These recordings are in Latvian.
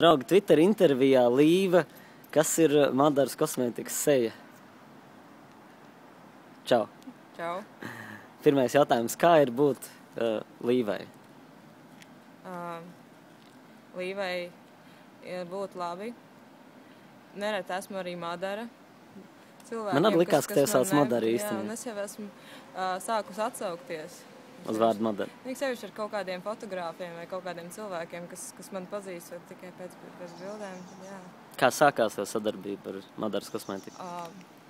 Draugi, Twitter intervijā Līva, kas ir Madaras kosmētikas seja? Čau. Čau. Pirmais jautājums, kā ir būt Līvai? Līvai ir būt labi. Nereti esmu arī Madara. Man arī likās, ka tev sauc Madara īstenībā. Jā, un es jau esmu sākus atsaukties. Uz vārdu Madara. Sevišķi ar kaut kādiem fotogrāfiem vai kaut kādiem cilvēkiem, kas man pazīst vai tikai pēc bildēm. Jā. Kā sākās tev sadarbība ar Madaras kosmētiku?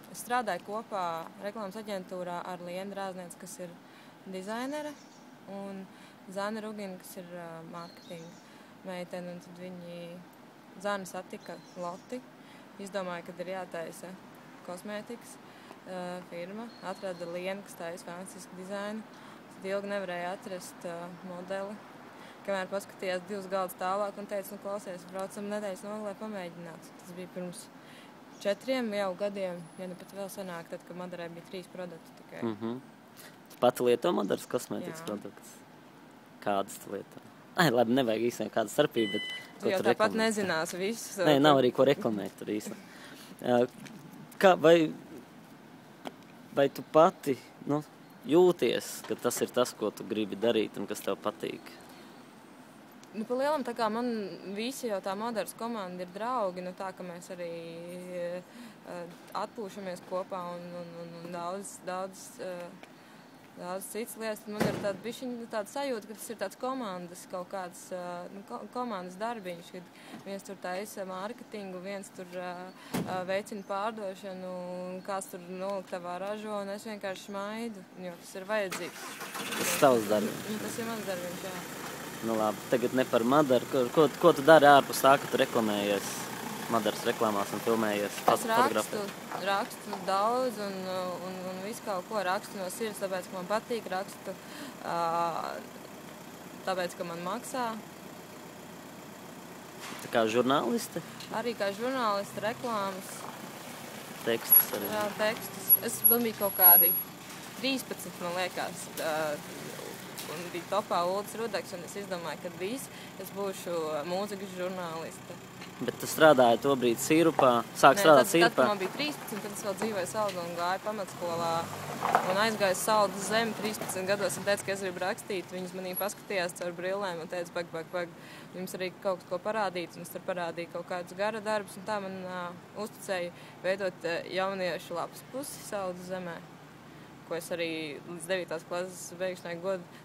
Es strādāju kopā reklāmas aģentūrā ar Lienu Drāznieci, kas ir dizainere, un Zana Rugina, kas ir mārketinga meitene. Un tad Zana satika Loti, izdomāja, kad ir jātaisa kosmētikas firma, atrada Lienu, kas taisa fantastisku dizainu. Tad ilgi nevarēja atrast modeli, kamēr paskatījās 2 galdus tālāk un teica, klausies, braucam nedēļas nogalē pamēģināt. Tas bija pirms 4 jau gadiem, ja ne pat vēl senāk, tad, kad Madarai bija 3 produkti tikai. Tu pati lieto Madaras kosmētikas produktus? Kādas tu lieto? Labi, nevajag īstenībā kāda starpība, bet tu jau tāpat nezinās visus. Nē, nav arī ko reklamēt tur īstenībā. Vai tu pati jūties, ka tas ir tas, ko tu gribi darīt un kas tev patīk? Pa lielam, tā kā man visi jau tā Madaras komanda ir draugi, tā ka mēs arī atpūšamies kopā un daudz citas lietas. Man ir tāda sajūta, ka tas ir tāds komandas kaut kāds komandas darbiņš, kad viens tur taisa mārketingu, viens tur veicina pārdošanu, kāds tur noliktavā ražo, un es vienkārši smaidu, jo tas ir vajadzīgs. Tas ir tavs darbiņš? Tas ir mans darbiņš, jā. Labi, tagad ne par Madaru. Ko tu dari ārpus tā, ka tu reklamējies Madaras reklāmās un filmējies fotografē? Es rakstu daudz un visu kaut ko rakstu no sirds, tāpēc, ka man patīk, rakstu tāpēc, ka man maksā. Tā kā žurnāliste? Arī kā žurnāliste, reklāmas. Tekstus arī? Jā, tekstus. Man bija kaut kādi 13, man liekas, un bija topā Uldis Rudeks, un es izdomāju, ka es būšu mūzikas žurnāliste. Bet tu strādāji to brīdi Sīrupā, sāk strādāt Sīrupā? Tad, kad man bija 13, tad es vēl dzīvoju Saldu un gāju pamatskolā un aizgāju Saldu zemi 13 gados un teicu, ka es gribu rakstīt. Viņas manī paskatījās caur brillēm un teica, pag, jums arī kaut ko parādīt, un es tur parādīju kaut kādus gara darbus, un tā man uzticēja veidot jauniešu lapas pusi Saldu zemē, ko es arī līdz 9. klases beigšanai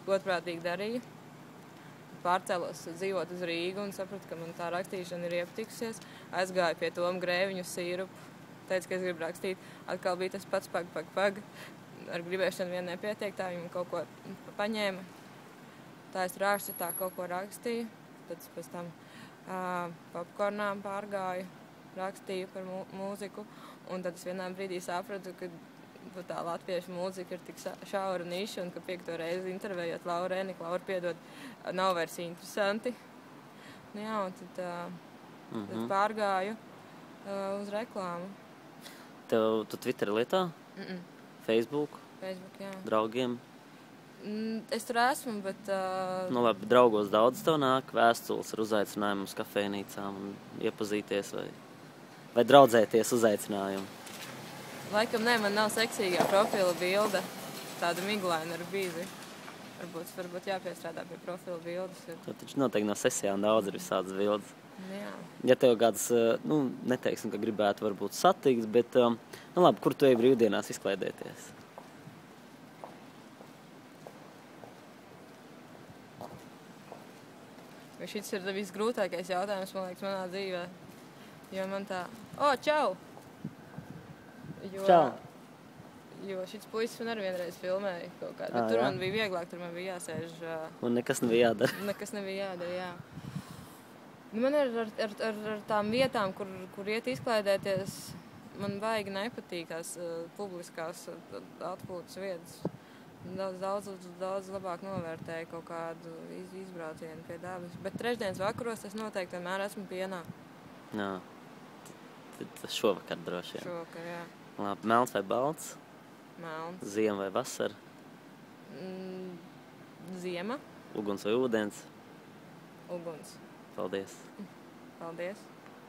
godprātīgi darīju. Pārcēlos dzīvot uz Rīgu un sapratu, ka man tā rakstīšana ir iepatikusies. Aizgāju pie Toma Grēviņu Sīrupu, teicu, ka es gribu rakstīt. Atkal bija tas pats pag. Ar gribēšanu vien nepietiek, tā viņa kaut ko paņēma. Tā es rāšcitā kaut ko rakstīju, tad pēc tam popkornām pārgāju, rakstīju par mūziku, un tad es vienā brīdī sapratu, ka tā latviešu mūzika ir tik šaura niša, un ka 5. reizi intervējot Lauru Eniku, Laura piedod, nav vairs interesanti. Jā, un tad pārgāju uz reklāmu. Tu Twitter lietā? Facebook? Facebook, jā. Draugiem? Es tur esmu, bet... Labi, draugos daudz tev nāk vēstules ar uzaicinājumu uz kafejnīcām un iepazīties vai draudzēties uzaicinājumu? Laikam nē, man nav seksīgā profila bilde, tāda miglaina ar bīzi. Varbūt jāpiestrādā pie profila bildes. Tad taču noteikti no sesijām daudz ir visādas bildes. Jā. Ja tev kāds, neteiksim, ka gribētu varbūt satikt, bet, labi, kur tu ej brīvdienās izklaidēties? Šis ir visgrūtākais jautājums, man liekas, manā dzīvē. Jo man tā... čau! Čau! Jo šis puisis man arī vienreiz filmēja kaut kādu. Bet tur man bija vieglāk, tur man bija jāsēž... Un nekas nebija jādara. Nekas nebija jādara, jā. Man ar tām vietām, kur iet izklaidēties, man baigi nepatīk tās publiskās atpūtas vietas. Daudz labāk novērtēju kaut kādu izbraucienu pie dabas. Bet trešdienas vakaros es noteikti vienmēr esmu Pienā. Jā. Tad šovakar droši vien. Šovakar, jā. Labi, melns vai balts? Melns. Ziema vai vasara? Ziema. Uguns vai ūdens? Uguns. Paldies. Paldies!